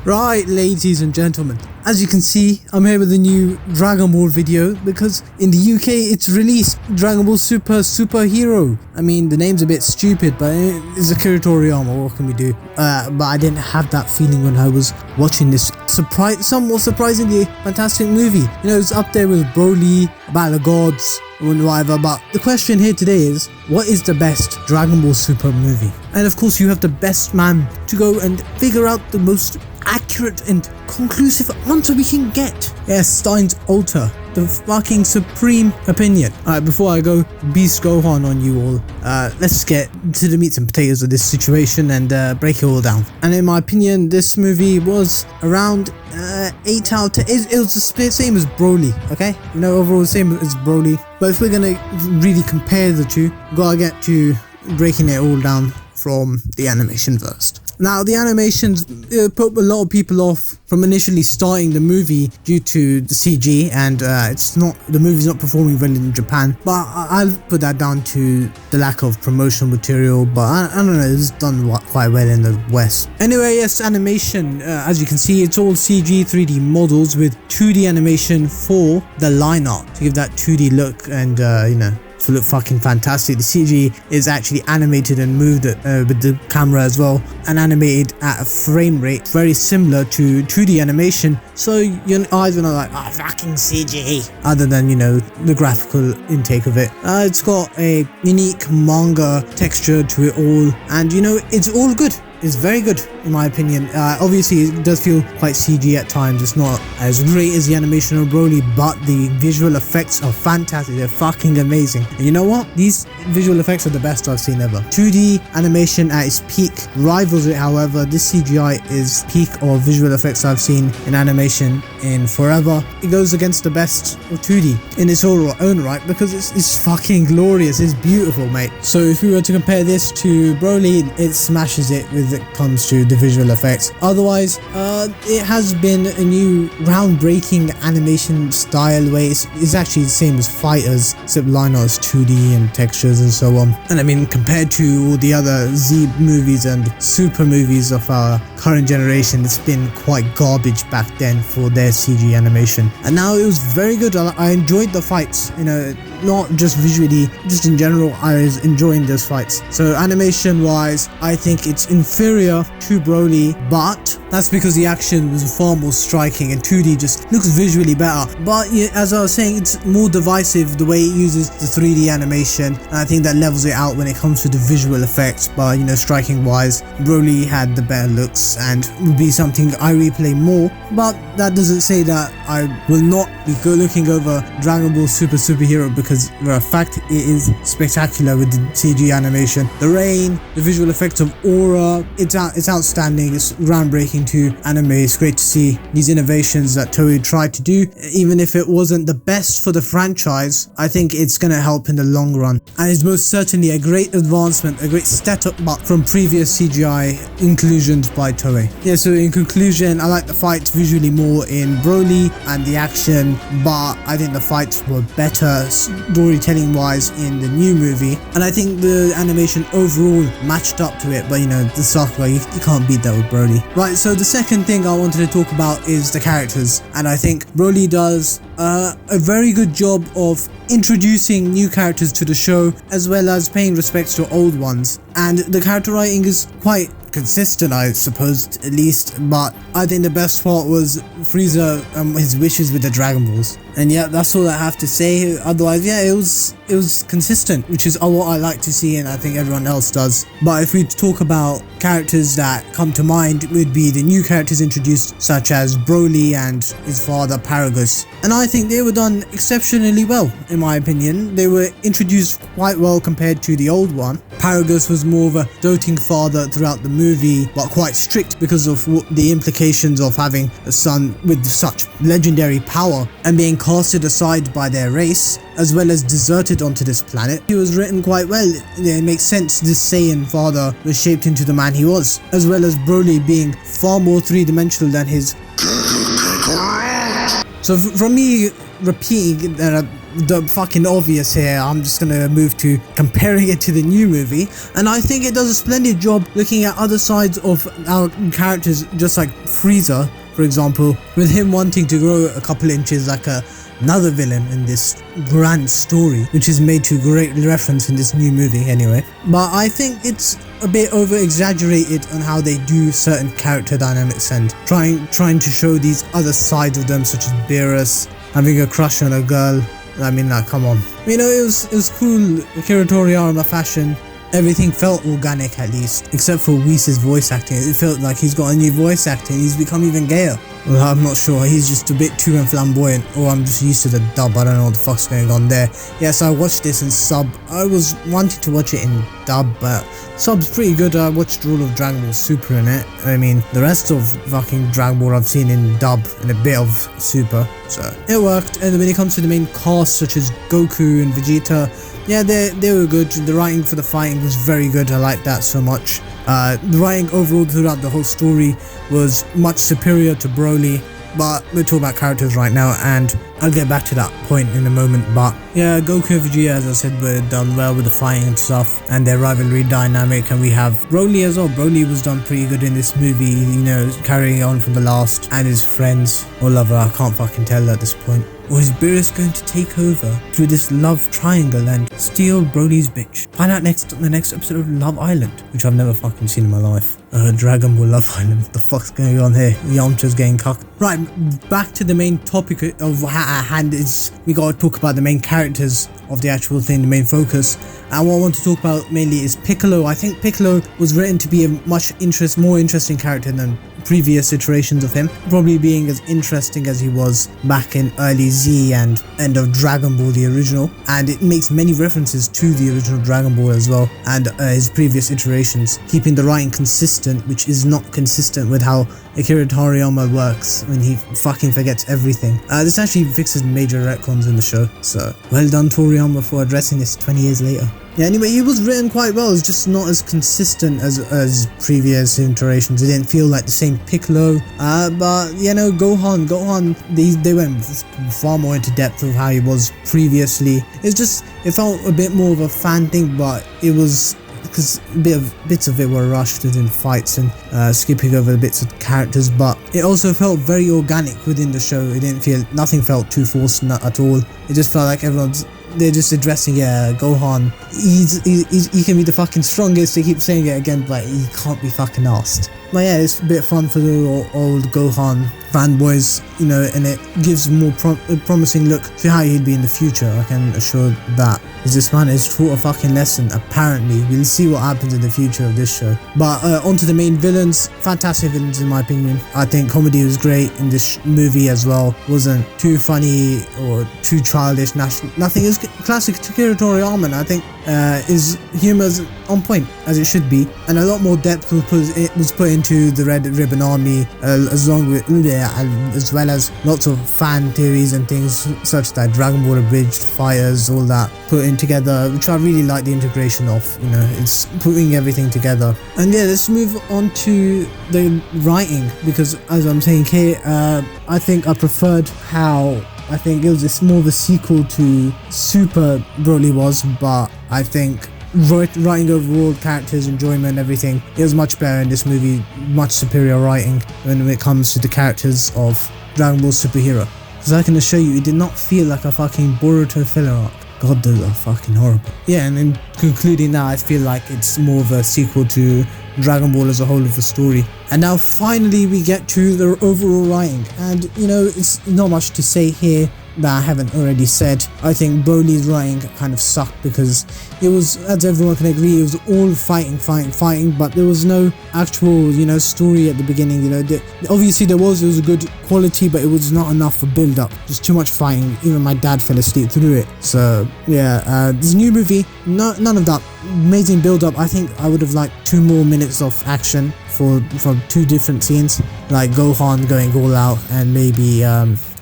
Right, ladies and gentlemen, as you can see, I'm here with a new Dragon Ball video because in the UK it's released Dragon Ball Superhero. I mean, the name's a bit stupid, but it's Akira Toriyama, what can we do? But I didn't have that feeling when I was watching this somewhat surprisingly fantastic movie. You know, it's up there with Brolys, Battle of Gods, and whatever, but the question here today is, what is the best Dragon Ball Super movie? And of course, you have the best man to go and figure out the most accurate and conclusive answer we can get. Yes, Steins Alter, the fucking supreme opinion. Alright, before I go Beast Gohan on you all, let's get to the meats and potatoes of this situation and break it all down. And in my opinion, this movie was around 8 out of 10. It was the same as Broly, okay? You know, overall the same as Broly. But if we're gonna really compare the two, gotta get to breaking it all down from the animation first. Now, the animations put a lot of people off from initially starting the movie due to the CG, and the movie's not performing well in Japan. But I'll put that down to the lack of promotional material. But I don't know, it's done quite well in the West. Anyway, yes, animation. As you can see, it's all CG 3D models with 2D animation for the line art to give that 2D look and you know, to look fucking fantastic. The CG is actually animated and moved with the camera as well, and animated at a frame rate very similar to 2D animation, so your eyes are not like, oh, fucking CG, other than, you know, the graphical intake of it. It's got a unique manga texture to it all, and you know, it's all good. It's very good in my opinion. Obviously it does feel quite CG at times. It's not as great as the animation of Broly, but the visual effects are fantastic. They're fucking amazing. And you know what? These visual effects are the best I've seen ever. 2D animation at its peak rivals it, however. This CGI is peak of visual effects I've seen in animation in forever. It goes against the best of 2D in its own right because it's fucking glorious. It's beautiful, mate. So if we were to compare this to Broly, it smashes it with it comes to the visual effects. Otherwise, it has been a new groundbreaking animation style where it's actually the same as Fighters, except line art's 2D and textures and so on. And I mean, compared to all the other Z movies and Super movies of our current generation, it's been quite garbage back then for their CG animation. And now it was very good. I enjoyed the fights, you know, not just visually, just in general. I was enjoying those fights. So animation wise, I think it's inferior to Broly, but that's because the action was far more striking and 2D just looks visually better. But yeah, as I was saying, it's more divisive the way it uses the 3D animation, and I think that levels it out when it comes to the visual effects. But you know, striking wise, Broly had the better looks and would be something I replay more. But that doesn't say that I will not be looking over Dragon Ball Superhero, because for a fact it is spectacular with the CG animation, the rain, the visual effects of aura. It's outstanding. It's groundbreaking to anime. It's great to see these innovations that Toei tried to do. Even if it wasn't the best for the franchise, I think it's gonna help in the long run, and it's most certainly a great advancement, a great step up from previous CGI inclusions by Toei. Yeah, so in conclusion, I like the fights visually more in Broly and the action, but I think the fights were better storytelling wise in the new movie, and I think the animation overall matched up to it. But you know, the Sakura, you can't beat that with Broly. Right, so the second thing I wanted to talk about is the characters, and I think Broly does a very good job of introducing new characters to the show, as well as paying respects to old ones, and the character writing is quite consistent, I suppose, at least. But I think the best part was Frieza, his wishes with the Dragon Balls. And yeah, that's all I have to say. Otherwise, yeah, it was consistent, which is what I like to see, and I think everyone else does. But if we talk about characters that come to mind, it would be the new characters introduced, such as Broly and his father Paragus. And I think they were done exceptionally well, in my opinion. They were introduced quite well compared to the old one. Paragus was more of a doting father throughout the movie, but quite strict because of the implications of having a son with such legendary power and being casted aside by their race, as well as deserted onto this planet. He was written quite well. It makes sense this Saiyan father was shaped into the man he was, as well as Broly being far more three-dimensional than his So from me repeating the fucking obvious here, I'm just gonna move to comparing it to the new movie, and I think it does a splendid job looking at other sides of our characters, just like Frieza, for example, with him wanting to grow a couple inches like another villain in this grand story, which is made to great reference in this new movie anyway. But I think it's a bit over exaggerated on how they do certain character dynamics and trying to show these other sides of them, such as Beerus having a crush on a girl. I mean, like, come on. You know, it was cool. Akira Toriyama fashion. Everything felt organic, at least, except for Whis' voice acting. It felt like he's got a new voice acting. He's become even gayer. Well, I'm not sure. He's just a bit too flamboyant, or I'm just used to the dub. I don't know what the fuck's going on there. Yes, I watched this in sub. I was wanting to watch it in dub, but sub's pretty good. I watched all of Dragon Ball Super in it. I mean, the rest of fucking Dragon Ball I've seen in dub and a bit of Super, so it worked. And when it comes to the main cast, such as Goku and Vegeta, yeah, they were good. The writing for the fighting was very good. I liked that so much. The writing overall throughout the whole story was much superior to Broly, but we're talking about characters right now, and I'll get back to that point in a moment. But yeah, Goku and Vegeta, as I said, were done well with the fighting and stuff, and their rivalry dynamic. And we have Broly as well. Broly was done pretty good in this movie, you know, carrying on from the last, and his friends or lover, I can't fucking tell at this point. Or is Beerus going to take over through this love triangle and steal Broly's bitch? Find out next on the next episode of Love Island, which I've never fucking seen in my life. Dragon Ball Love Island, what the fuck's going on here? Yamcha's getting cucked. Right, back to the main topic of at hand. Is we gotta talk about the main characters of the actual thing, the main focus. And what I want to talk about mainly is Piccolo. I think Piccolo was written to be a more interesting character than previous iterations of him, probably being as interesting as he was back in early Z and end of Dragon Ball, the original, and it makes many references to the original Dragon Ball as well, and his previous iterations, keeping the writing consistent, which is not consistent with how Akira Toriyama works when he fucking forgets everything. This actually fixes major retcons in the show, so well done Toriyama for addressing this 20 years later. Yeah, anyway, he was written quite well. It's just not as consistent as previous iterations. It didn't feel like the same Piccolo. But you know, Gohan, they went far more into depth of how he was previously. It felt a bit more of a fan thing, but it was because bits of it were rushed within fights and skipping over the bits of characters, but it also felt very organic within the show. Nothing felt too forced at all. It just felt like they're just addressing, yeah, Gohan. He can be the fucking strongest. They keep saying it again, but he can't be fucking asked. But yeah, it's a bit fun for the old Gohan fanboys, you know, and it gives a more promising look to how he'd be in the future. I can assure that. Because this man is taught a fucking lesson, apparently. We'll see what happens in the future of this show. But onto the main villains. Fantastic villains in my opinion. I think comedy was great in this movie as well. Wasn't too funny or too childish. Nothing is classic Akira Toriyama, and I think his humor's on point, as it should be. And a lot more depth was put into the Red Ribbon Army, as well as lots of fan theories and things such that Dragon Ball Abridged, Fighters, all that put in together, which I really like the integration of. You know, it's putting everything together. And yeah, let's move on to the writing, because as I'm saying here, I think I preferred how I think it was more of a sequel to Super Broly was, but I think writing overall, characters, enjoyment, everything, it was much better in this movie. Much superior writing when it comes to the characters of Dragon Ball Superhero, because I can assure you it did not feel like a fucking Boruto filler arc. God, those are fucking horrible. Yeah, and then concluding that, I feel like it's more of a sequel to Dragon Ball as a whole of the story. And now finally we get to the overall writing, and you know, it's not much to say here that I haven't already said. I think Broly's writing kind of sucked because it was, as everyone can agree, it was all fighting, but there was no actual, you know, story at the beginning. You know, obviously it was a good quality, but it was not enough for build up. Just too much fighting. Even my dad fell asleep through it. So yeah, this new movie, none of that amazing build up. I think I would have liked 2 more minutes of action from 2 different scenes, like Gohan going all out, and maybe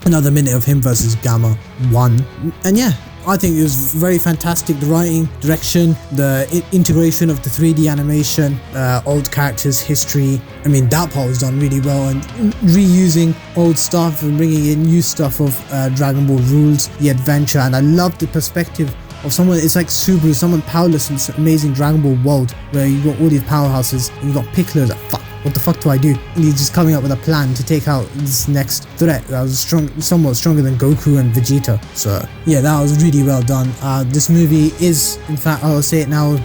another minute of him versus Gamma 1. And yeah, I think it was very fantastic. The writing, direction, the integration of the 3D animation, old characters, history. I mean, that part was done really well, and reusing old stuff and bringing in new stuff of Dragon Ball rules, the adventure. And I love the perspective of someone. It's like Subaru, someone powerless in this amazing Dragon Ball world where you got all these powerhouses and you got Piccolo that what the fuck do I do? And he's just coming up with a plan to take out this next threat that was somewhat stronger than Goku and Vegeta. So yeah, that was really well done. This movie is, in fact, I'll say it now,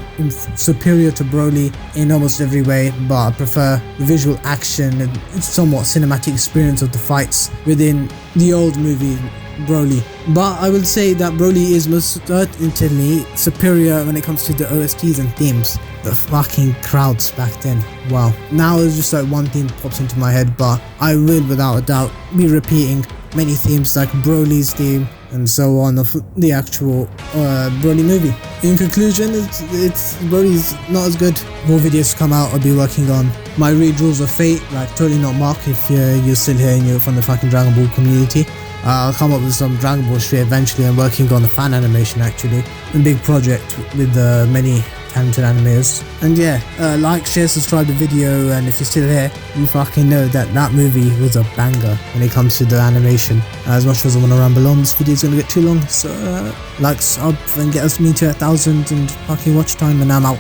superior to Broly in almost every way, but I prefer the visual action and somewhat cinematic experience of the fights within the old movie Broly. But I will say that Broly is most certainly superior when it comes to the OSTs and themes. The fucking crowds back then, wow. Now it's just like one theme pops into my head, but I will without a doubt be repeating many themes like Broly's theme and so on of the actual Broly movie. In conclusion, it's Broly's not as good. More videos come out. I'll be working on my Read Rules of Fate, like totally not Mark if you're still here and you're from the fucking Dragon Ball community. I'll come up with some Dragon Ball shit eventually. I'm working on a fan animation actually, a big project with many talented animators. And yeah, like, share, subscribe to the video, and if you're still here, you fucking know that movie was a banger when it comes to the animation. As much as I want to ramble on, this video is going to get too long, so like, sub, and get us me to 1,000 and fucking watch time, and I'm out.